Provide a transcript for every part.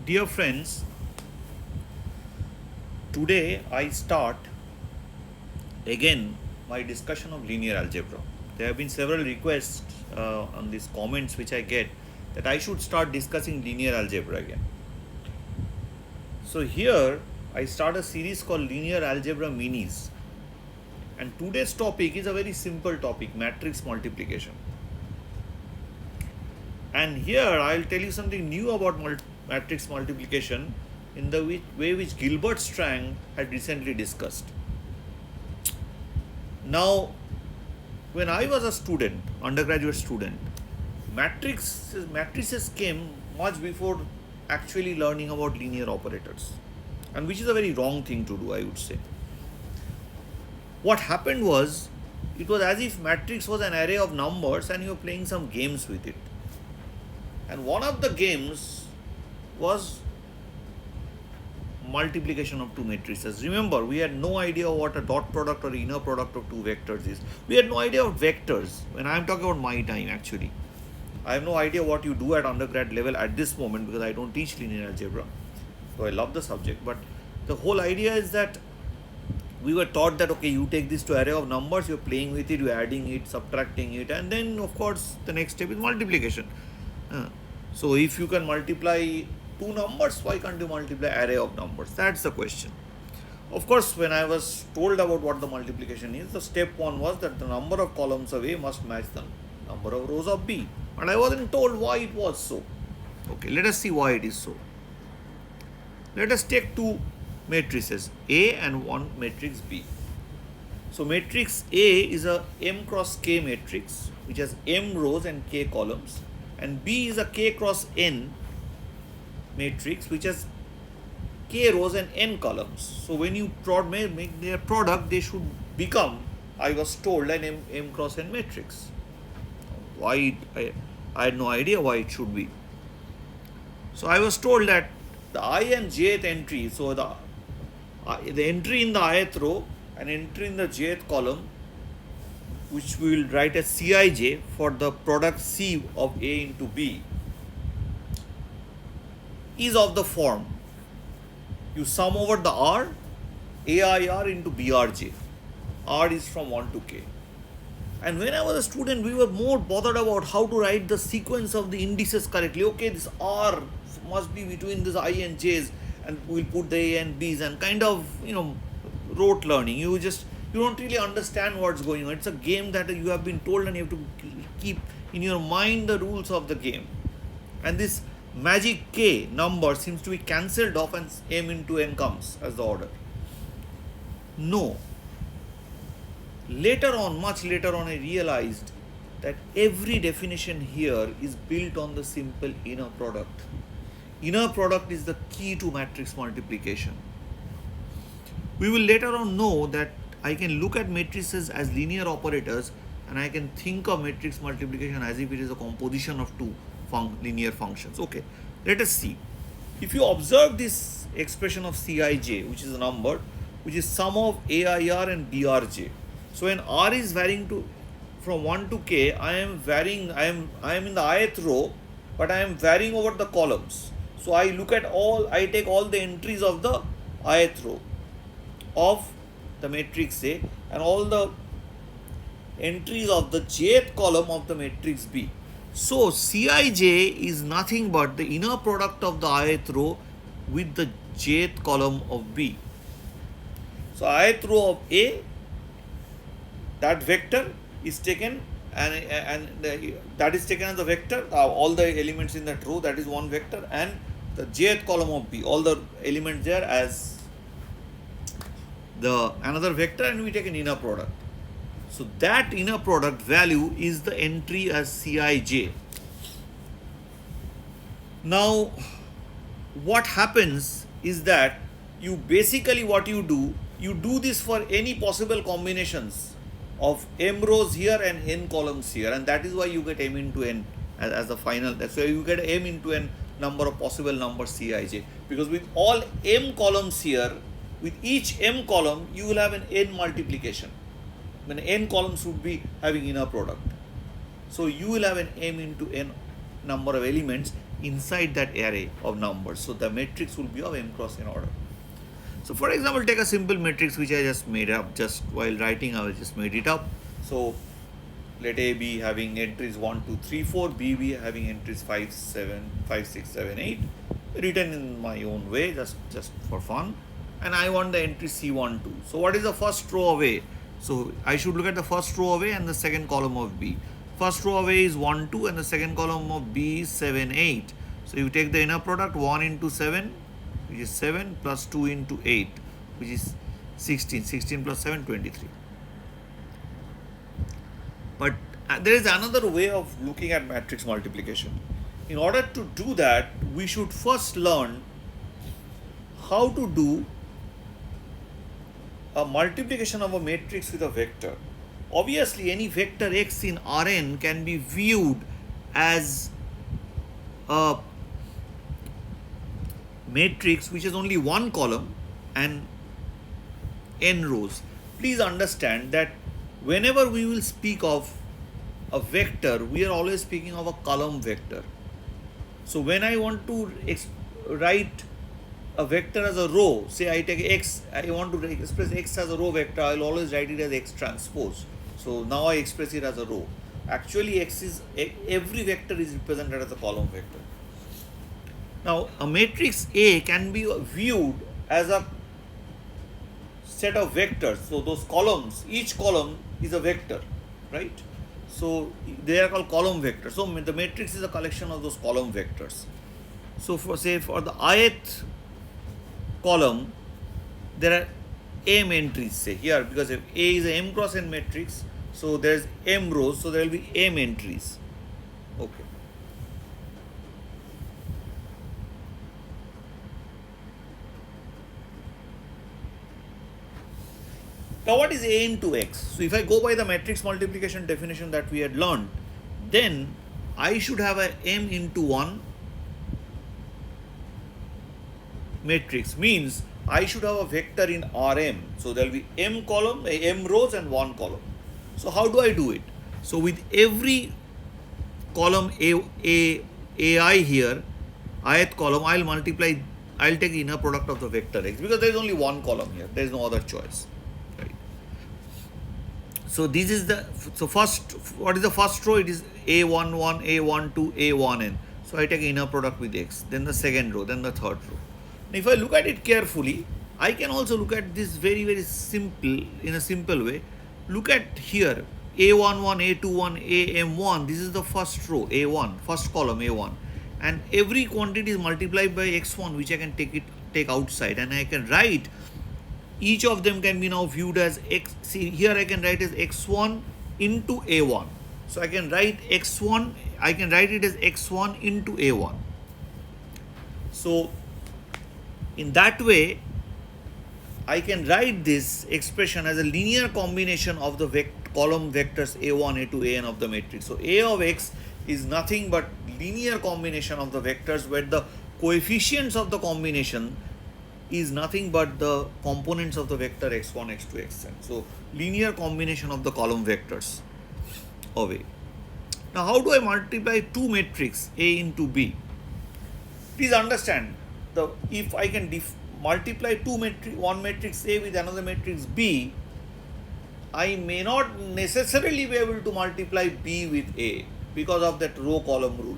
Dear friends, today I start again my discussion of linear algebra. There have been several requests on these comments which I get that I should start discussing linear algebra again. So here I start a series called Linear Algebra Minis. And today's topic is a very simple topic, matrix multiplication. And here I'll tell you something new about matrix multiplication in the way which Gilbert Strang had recently discussed. Now, when I was a student, undergraduate student, matrices came much before actually learning about linear operators, and which is a very wrong thing to do, I would say. What happened was, it was as if matrix was an array of numbers and you were playing some games with it. And one of the games was multiplication of two matrices. Remember, we had no idea what a dot product or inner product of two vectors is. We had no idea of vectors. When I am talking about my time, actually, I have no idea what you do at undergrad level at this moment because I don't teach linear algebra. So I love the subject. But the whole idea is that we were taught that, okay, you take this to array of numbers, you're playing with it, you're adding it, subtracting it, and then, of course, the next step is multiplication. So if you can multiply two numbers, why can't you multiply array of numbers? That's the question. Of course, when I was told about what the multiplication is, the step one was that the number of columns of A must match the number of rows of B. And I wasn't told why it was so. Okay, let us see why it is so. Let us take two matrices, A and one matrix B. So matrix A is a M cross K matrix which has M rows and K columns, and B is a K cross N matrix which has K rows and N columns. So when you make their product, they should become, I was told, an M cross N matrix. Why? I had no idea why it should be. So I was told that the I and jth entry, so the entry in the ith row and entry in the jth column, which we will write as Cij for the product C of A into B, is of the form, you sum over the R, AIR into BRJ. R is from 1 to K. And when I was a student, we were more bothered about how to write the sequence of the indices correctly. Okay, this R must be between this I and J's, and we'll put the A and B's, and kind of, rote learning. You don't really understand what's going on. It's a game that you have been told and you have to keep in your mind the rules of the game. And this magic K number seems to be cancelled off and M into N comes as the order. No. Much later on, I realized that every definition here is built on the simple inner product. Inner product is the key to matrix multiplication. We will later on know that I can look at matrices as linear operators, and I can think of matrix multiplication as if it is a composition of two linear functions. Okay, let us see. If you observe this expression of Cij, which is a number, which is sum of AIR and BRJ. So when R is varying from 1 to K, I am in the ith row, but I am varying over the columns. So I take all the entries of the ith row of the matrix A and all the entries of the jth column of the matrix B. So Cij is nothing but the inner product of the ith row with the jth column of B. So ith row of A, that vector is taken and that is taken as a vector, all the elements in that row, that is one vector, and the jth column of B, all the elements there as another vector, and we take an inner product. So that inner product value is the entry as Cij. Now, what happens is that what you do this for any possible combinations of M rows here and N columns here, and that is why you get M into N as the final. That's why you get M into N number of possible numbers Cij, because with all M columns here, with each M column, you will have an N multiplication. When N columns would be having inner product. So you will have an M into N number of elements, inside that array of numbers. So the matrix will be of m cross n order. So for example, take a simple matrix which I just made up. Just while writing, I will just made it up. So let A be having entries 1, 2, 3, 4, B be having entries 5, 6, 7, 8, written in my own way, just for fun. And I want the entry C1, 2. So what is the first row of A? So I should look at the first row of A and the second column of B. First row of A is 1, 2 and the second column of B is 7, 8. So you take the inner product 1 into 7, which is 7, plus 2 into 8, which is 16. 16 plus 7, 23. But there is another way of looking at matrix multiplication. In order to do that, we should first learn how to do a multiplication of a matrix with a vector. Obviously, any vector x in Rn can be viewed as a matrix which has only one column and n rows. Please understand that whenever we will speak of a vector, we are always speaking of a column vector. So when I want to write a vector as a row, say I take x, I want to express x as a row vector, I will always write it as x transpose. So now I express it as a row. Actually, every vector is represented as a column vector. Now a matrix A can be viewed as a set of vectors. So those columns, each column is a vector, right? So they are called column vectors. So the matrix is a collection of those column vectors. So for the ith column, there are m entries, say here, because if A is a m cross n matrix, so there is m rows, so there will be m entries. Okay. Now what is A into x? So if I go by the matrix multiplication definition that we had learned, then I should have a m into 1 matrix, means I should have a vector in Rm. So there will be m column, m rows and 1 column. So how do I do it? So with every column ai here, ith column, I'll take inner product of the vector x, because there is only one column here, there is no other choice. So this is what is the first row? It is A11, A12, A1n. So I take inner product with x, then the second row, then the third row. Now if I look at it carefully, I can also look at this very simple, in a simple way. Look at here, A11, A21, AM1, this is the first row, A1, first column A1. And every quantity is multiplied by x1, which I can take outside, and I can write each of them can be now viewed as x. See, here I can write as x1 into a1. So I can write x1, I can write it as x1 into a1. So in that way, I can write this expression as a linear combination of the column vectors a1, a2, an of the matrix. So A of x is nothing but linear combination of the vectors, where the coefficients of the combination is nothing but the components of the vector x1, x2, xn. So linear combination of the column vectors of A. Now how do I multiply two matrix A into B? Please understand, if I can multiply one matrix A with another matrix B, I may not necessarily be able to multiply B with A because of that row column rule.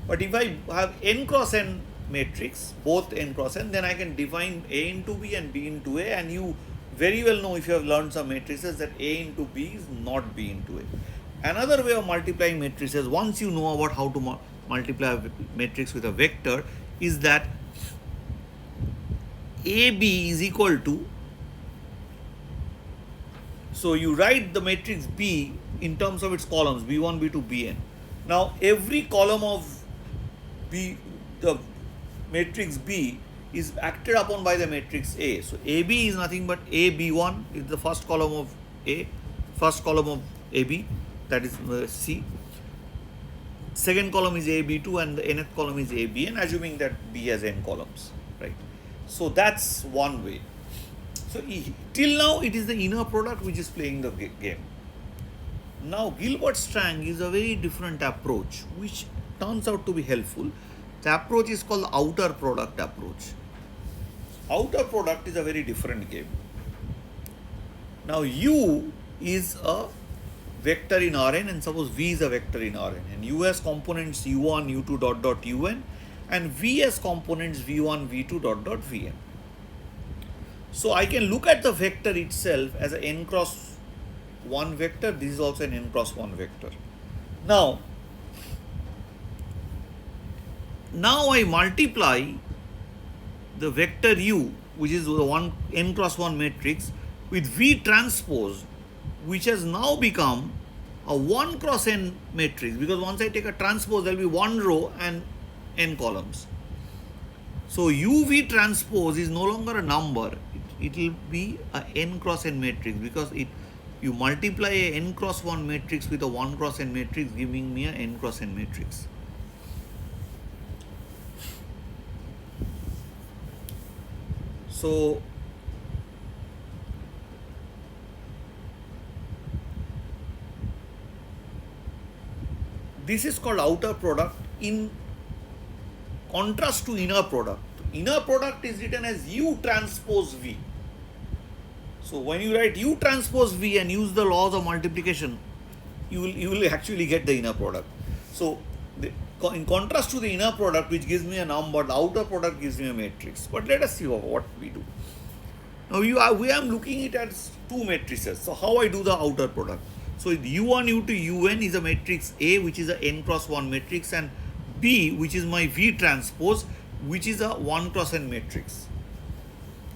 But if I have n cross n matrix, both n cross n, then I can define A into B and B into A, and you very well know, if you have learned some matrices, that A into B is not B into A. Another way of multiplying matrices, once you know about how to multiply a matrix with a vector, is that AB is equal to, so you write the matrix B in terms of its columns, B1, B2, Bn. Now every column of B, the matrix B, is acted upon by the matrix A. So AB is nothing but AB1 is the first column of A, first column of AB, that is C. Second column is AB2 and the nth column is ABn, assuming that B has n columns, right? So that's one way. So till now it is the inner product which is playing the game. Now Gilbert-Strang is a very different approach, which turns out to be helpful. The approach is called the outer product approach. Outer product is a very different game. Now U is a vector in Rn, and suppose V is a vector in Rn, and U has components U1, U2 dot dot Un, and V has components V1, V2 dot dot Vn. So I can look at the vector itself as an n cross 1 vector. This is also an n cross 1 vector. Now I multiply the vector U, which is the one n cross 1 matrix, with V transpose, which has now become a 1 cross n matrix, because once I take a transpose, there will be one row and n columns. So UV transpose is no longer a number, it will be a n cross n matrix, because you multiply a n cross 1 matrix with a 1 cross n matrix, giving me a n cross n matrix. So this is called outer product in contrast to inner product. Inner product is written as U transpose V. So when you write U transpose V and use the laws of multiplication, you will actually get the inner product. So in contrast to the inner product, which gives me a number, the outer product gives me a matrix. But let us see what we do. Now we are looking at it as two matrices. So how I do the outer product? So U1, U2, Un is a matrix A, which is a n cross 1 matrix, and B, which is my V transpose, which is a 1 cross n matrix.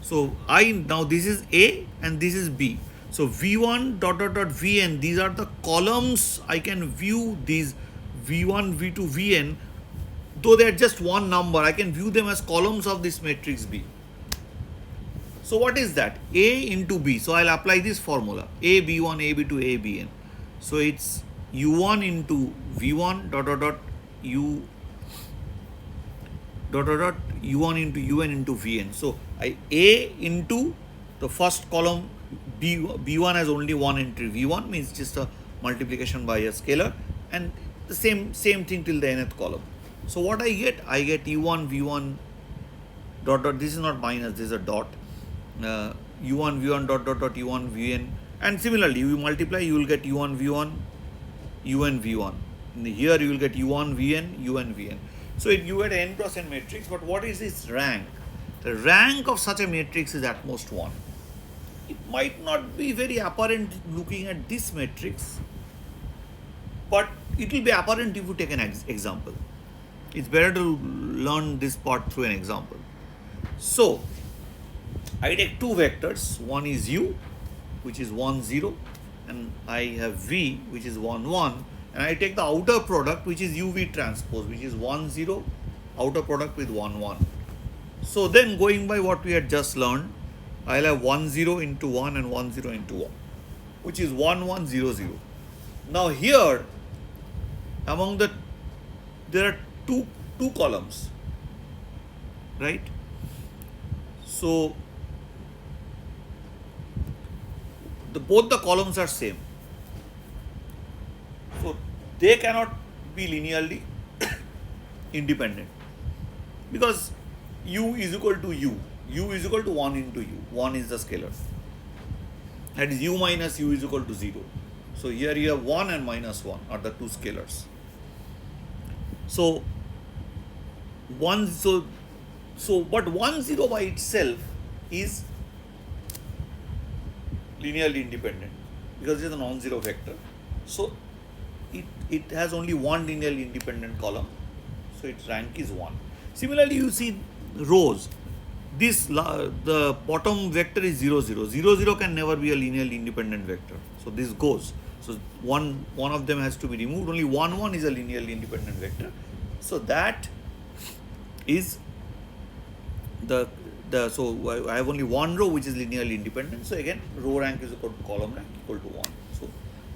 So now this is A and this is B. So V1 dot dot dot Vn, these are the columns. I can view these V1, V2, Vn, though they are just one number, I can view them as columns of this matrix B. So what is that? A into B. So I'll apply this formula. A B1, A B2, A Bn. So it's U1 into V1 dot dot dot U dot dot dot U1 into Un into Vn. So A into the first column, B1 has only one entry. V1 means just a multiplication by a scalar, and the same thing till the nth column. So what I get U1 V1 dot dot, this is not minus, this is a dot, U1 V1 dot dot dot U1 Vn, and similarly you multiply, you will get U1 V1 Un V1. Here you will get U1 Vn Un Vn. So you get an n cross n matrix. But what is its rank? The rank of such a matrix is at most 1. It might not be very apparent looking at this matrix, but it will be apparent if you take an example. It's better to learn this part through an example. So I take two vectors. One is U, which is 1, 0, and I have V, which is 1, 1, and I take the outer product, which is UV transpose, which is 1, 0, outer product with 1, 1. So then, going by what we had just learned, I'll have 1, 0 into 1 and 1, 0 into 1, which is 1, 1, 0, 0. Now here, there are two columns, right? So both the columns are same. So they cannot be linearly independent, because U is equal to U. U is equal to 1 into U. 1 is the scalar. That is U minus U is equal to 0. So here you have 1 and minus 1 are the two scalars. So but 1, 0 by itself is linearly independent because it is a non-zero vector. So it has only one linearly independent column. So its rank is 1. Similarly, you see rows. The bottom vector is 0, 0. 0, 0 can never be a linearly independent vector. So this goes. So one of them has to be removed. Only 1, 1 is a linearly independent vector. So that is so I have only one row which is linearly independent. So again, row rank is equal to column rank equal to 1. So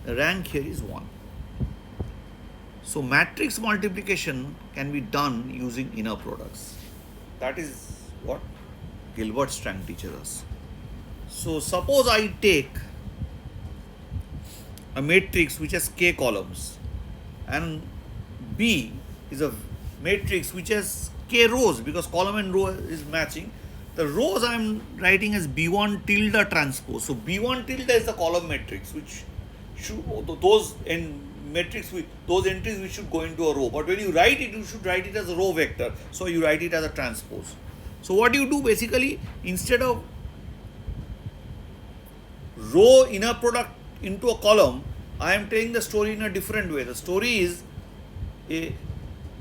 the rank here is 1. So matrix multiplication can be done using inner products. That is what Gilbert's rank teaches us. So suppose I take a matrix which has k columns, and B is a matrix which has k rows because column and row is matching. The rows I am writing as B1 tilde transpose. So B1 tilde is the column matrix which should those in matrix with those entries which should go into a row. But when you write it, you should write it as a row vector. So you write it as a transpose. So what you do basically, instead of row inner product into a column, I am telling the story in a different way. The story is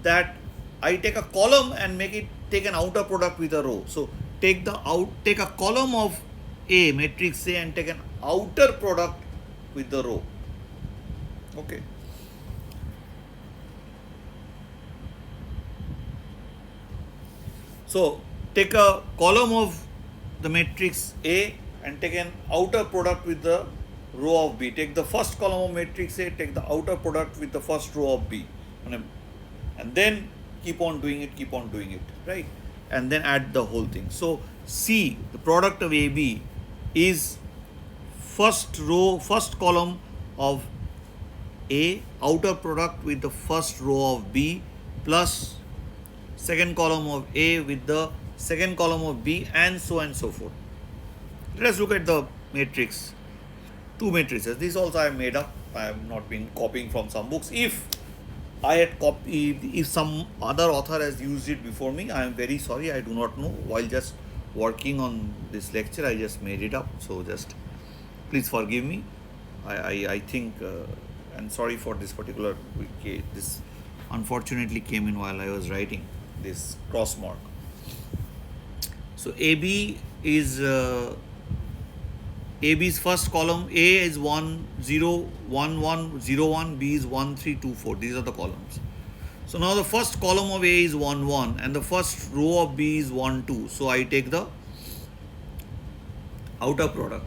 that I take a column and make it take an outer product with a row. So take a column of A, matrix A, and take an outer product with the row. Okay. So take a column of the matrix A and take an outer product with the row of B. Take the first column of matrix A, take the outer product with the first row of B. And then keep on doing it, right? And then add the whole thing. So C, the product of AB, is first column of A, outer product with the first row of B, plus second column of A with the second column of B, and so on and so forth. Let us look at the matrix. Two matrices. This also I have made up. I have not been copying from some books. If some other author has used it before me, I am very sorry. I do not know. While just working on this lecture, I just made it up. So just please forgive me. I think, and sorry for this particular. This unfortunately came in while I was writing this cross mark. So AB is AB's first column. A is 1 0 1 1 0 1, B is 1 3 2 4. These are the columns. So now the first column of A is 1 1 and the first row of B is 1 2. So I take the outer product,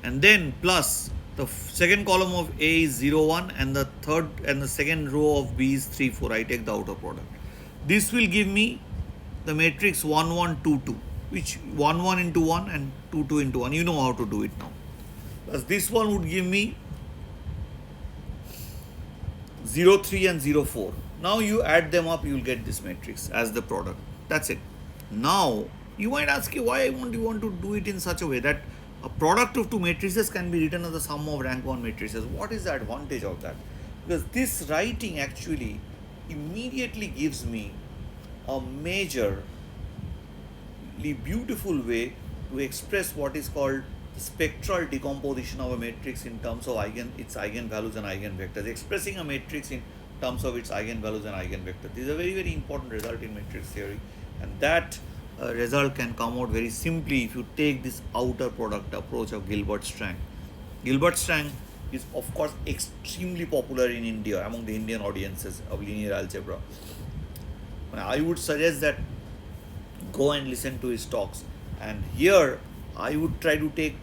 and then plus the second column of A is 0 1 and the third and the second row of B is 3 4. I take the outer product. This will give me the matrix 1 1 2 2, which 1 1 into 1 and 2 2 into 1. You know how to do it now. Plus this one would give me 0 3 and 0 4. Now you add them up, you will get this matrix as the product. That's it. Now you might ask you, why won't you want to do it in such a way that a product of two matrices can be written as the sum of rank 1 matrices? What is the advantage of that? Because this writing actually immediately gives me a majorly beautiful way to express what is called the spectral decomposition of a matrix in terms of its eigenvalues and eigenvectors. Expressing a matrix in terms of its eigenvalues and eigenvectors. This is a very, very important result in matrix theory, and that result can come out very simply if you take this outer product approach of Gilbert-Strang. Gilbert-Strang is of course extremely popular in India among the Indian audiences of linear algebra. I would suggest that go and listen to his talks, and here I would try to take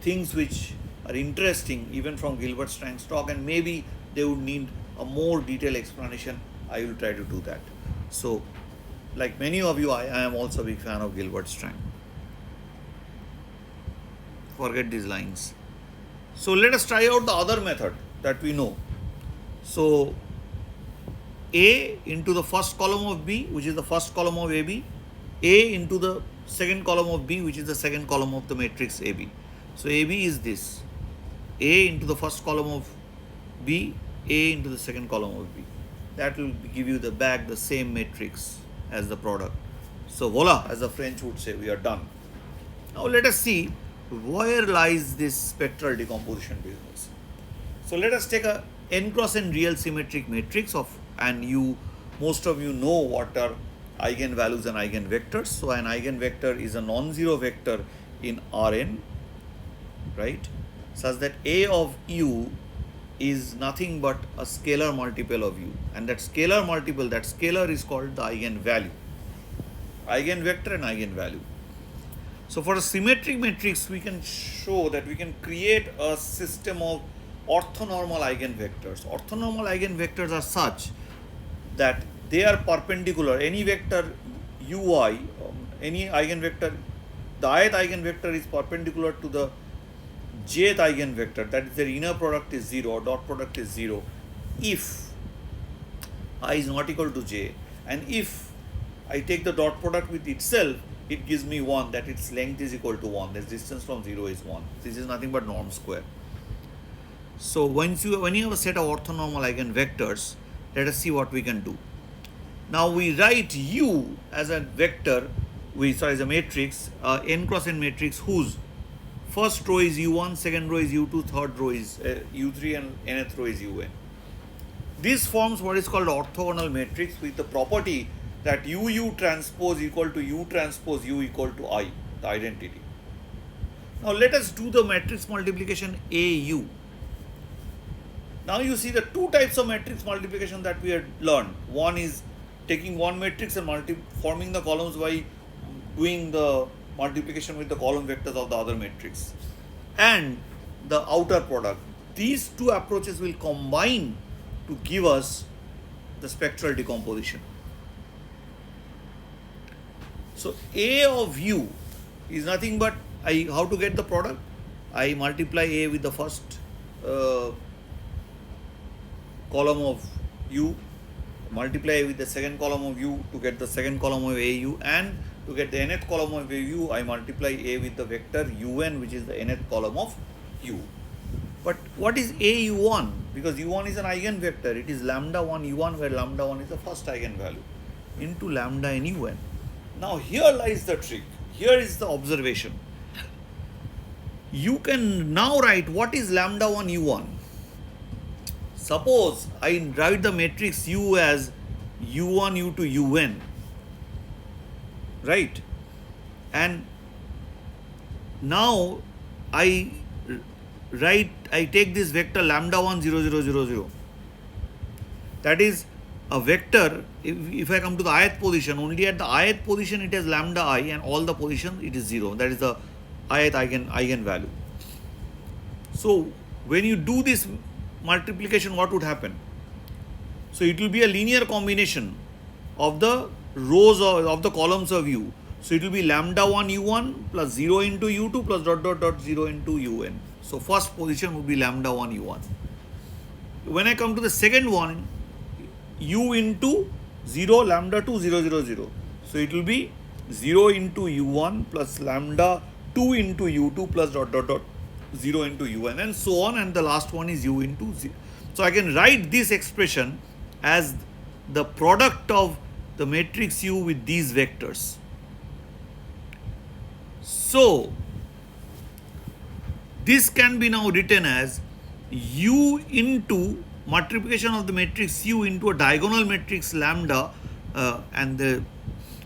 things which are interesting even from Gilbert-Strang's talk, and maybe they would need a more detailed explanation. I will try to do that. So like many of you, I am also a big fan of Gilbert-Strang. Forget these lines. So let us try out the other method that we know. So A into the first column of B, which is the first column of AB, A into the second column of B, which is the second column of the matrix AB. So AB is this. A into the first column of B, A into the second column of B. That will give you the same matrix as the product. So voila, as the French would say, we are done. Now let us see where lies this spectral decomposition business. So let us take a n cross n real symmetric matrix and most of you know what are eigenvalues and eigenvectors. So an eigenvector is a non-zero vector in Rn, right? Such that A of u is nothing but a scalar multiple of u, and that scalar is called the eigenvalue, eigenvector and eigenvalue. So for a symmetric matrix, we can show that we can create a system of orthonormal eigenvectors. Orthonormal eigenvectors are such that they are perpendicular. Any vector ui, any eigenvector, the ith eigenvector is perpendicular to the jth eigenvector, that is their inner product is 0 or dot product is 0, if I is not equal to j, and if I take the dot product with itself, it gives me 1, that its length is equal to 1, this distance from 0 is 1. This is nothing but norm square. So when you have a set of orthonormal eigenvectors, let us see what we can do. Now we write U as a vector, as a matrix, n cross n matrix whose first row is U1, second row is U2, third row is U3, and nth row is Un. This forms what is called orthogonal matrix with the property that UU transpose equal to U transpose U equal to I, the identity. Now let us do the matrix multiplication AU. Now you see the two types of matrix multiplication that we had learned. One is taking one matrix and forming the columns by doing the multiplication with the column vectors of the other matrix, and the outer product. These two approaches will combine to give us the spectral decomposition. So A of U is nothing but how to get the product? I multiply A with the first column of U, multiply with the second column of U to get the second column of AU, and to get the nth column of AU, I multiply A with the vector UN, which is the nth column of U. But what is AU1? Because U1 is an eigenvector, it is lambda 1 U1, where lambda 1 is the first eigenvalue, into lambda n UN. Now here lies the trick. Here is the observation. You can now write what is lambda 1 U1. Suppose I write the matrix U as U1 U2 UN, right? And now I take this vector lambda 1 0 0 0 0. That is a vector. If I come to the ith position, only at the ith position it has lambda I, and all the positions it is 0. That is the ith eigenvalue. So when you do this multiplication, what would happen? So it will be a linear combination of the rows of the columns of U. So it will be lambda 1 U1 plus 0 into U2 plus dot dot dot 0 into UN. So first position would be lambda 1 U1. When I come to the second one, U into 0 lambda 2 0 0 0. So it will be 0 into U1 plus lambda 2 into U2 plus dot dot dot 0 into UN, and so on, and the last one is U into 0. So I can write this expression as the product of the matrix U with these vectors. So this can be now written as U into multiplication of the matrix U into a diagonal matrix lambda, and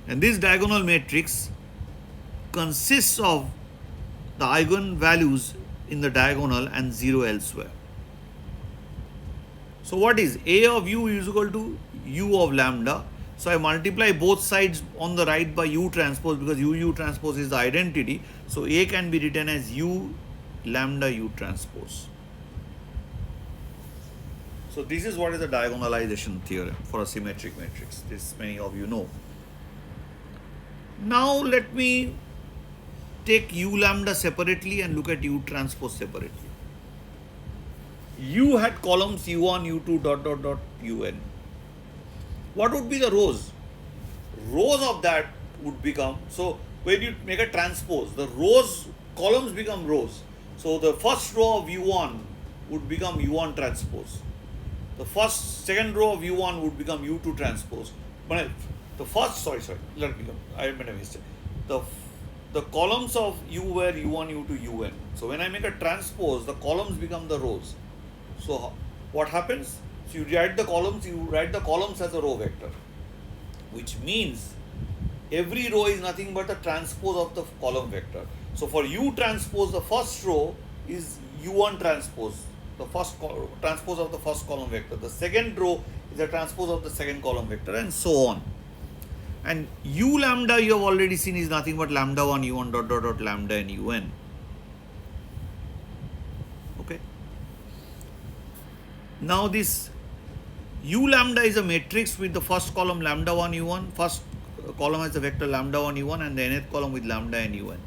this diagonal matrix consists of the eigenvalues in the diagonal and 0 elsewhere. So what is A of U is equal to U of lambda. So I multiply both sides on the right by U transpose, because U transpose is the identity. So A can be written as U lambda U transpose. So this is what is the diagonalization theorem for a symmetric matrix. This many of you know. Now let me take U lambda separately and look at U transpose separately. U had columns U1, U2, dot dot dot UN. What would be the rows? Rows of that would become, so when you make a transpose, the columns become rows. So the first row of U1 would become U1 transpose. The second row of U1 would become U2 transpose. But I made a mistake. The columns of U were U1, U2, UN. So when I make a transpose, the columns become the rows. So what happens? So you write the columns as a row vector, which means every row is nothing but a transpose of the column vector. So for U transpose, the first row is U1 transpose, the first transpose of the first column vector. The second row is a transpose of the second column vector, and so on. And U lambda you have already seen is nothing but lambda 1 U1 dot dot dot lambda n UN. Okay. Now this U lambda is a matrix with the first column lambda 1 U1, first column has the vector lambda 1 U1, and the nth column with lambda n UN.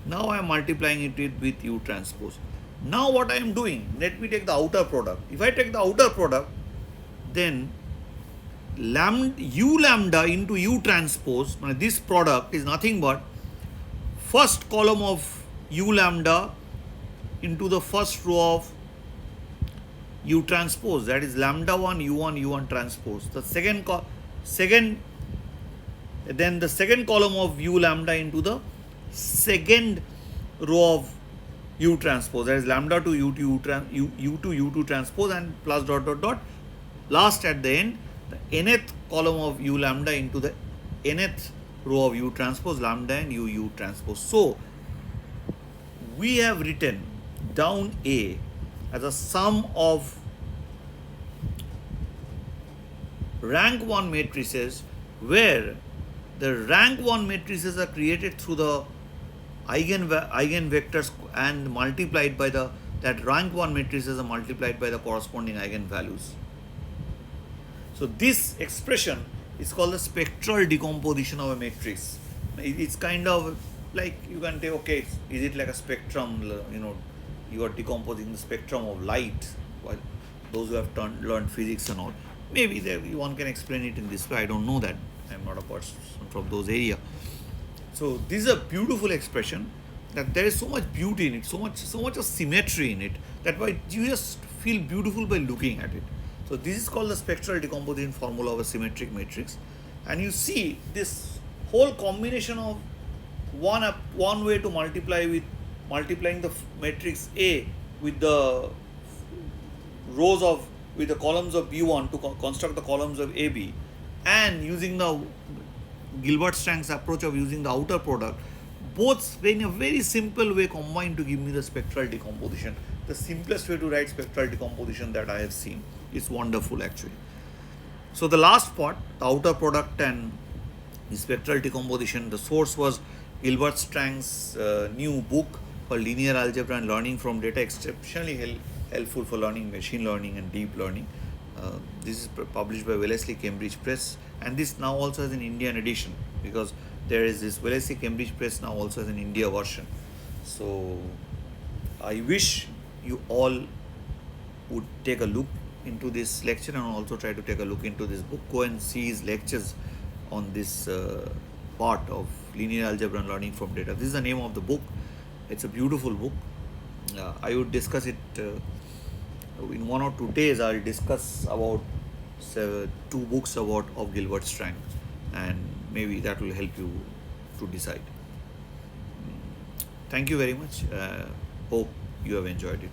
Now I am multiplying it with U transpose. Now what I am doing, let me take the outer product. If I take the outer product, then u lambda into u transpose, this product is nothing but first column of u lambda into the first row of u transpose, that is lambda 1 u1 u1 transpose. The then the second column of u lambda into the second row of u transpose, that is lambda to u to u2 transpose, and plus dot dot dot. Last at the end, the nth column of u lambda into the nth row of u transpose, lambda and u transpose. So we have written down A as a sum of rank 1 matrices, where the rank 1 matrices are created through the eigenvectors and multiplied by that rank 1 matrices are multiplied by the corresponding eigenvalues. So this expression is called the spectral decomposition of a matrix. It's kind of like, you can say, okay, is it like a spectrum? You are decomposing the spectrum of light. Well, those who have learned physics and all, maybe one can explain it in this way. I don't know that. I'm not a person from those areas. So this is a beautiful expression, that there is so much beauty in it, so much of symmetry in it, that why you just feel beautiful by looking at it. So this is called the spectral decomposition formula of a symmetric matrix. And you see this whole combination of one way to multiplying the matrix A with the with the columns of B1 to construct the columns of AB, and using the Gilbert-Strang's approach of using the outer product, both in a very simple way combined to give me the spectral decomposition. The simplest way to write spectral decomposition that I have seen. It's wonderful actually. So the last part, the outer product and the spectral decomposition, the source was Gilbert-Strang's new book called Linear Algebra and Learning from Data, exceptionally helpful for learning machine learning and deep learning. This is published by Wellesley Cambridge Press, and this now also has an Indian edition, because there is this Wellesley Cambridge Press now also has an India version. So I wish you all would take a look into this lecture and also try to take a look into this book. Go and see his lectures on this part of linear algebra and learning from data. This is the name of the book. It's a beautiful book. I would discuss it in 1 or 2 days. I'll discuss about 2 books of Gilbert-Strang, and maybe that will help you to decide. Thank you very much. Hope you have enjoyed it.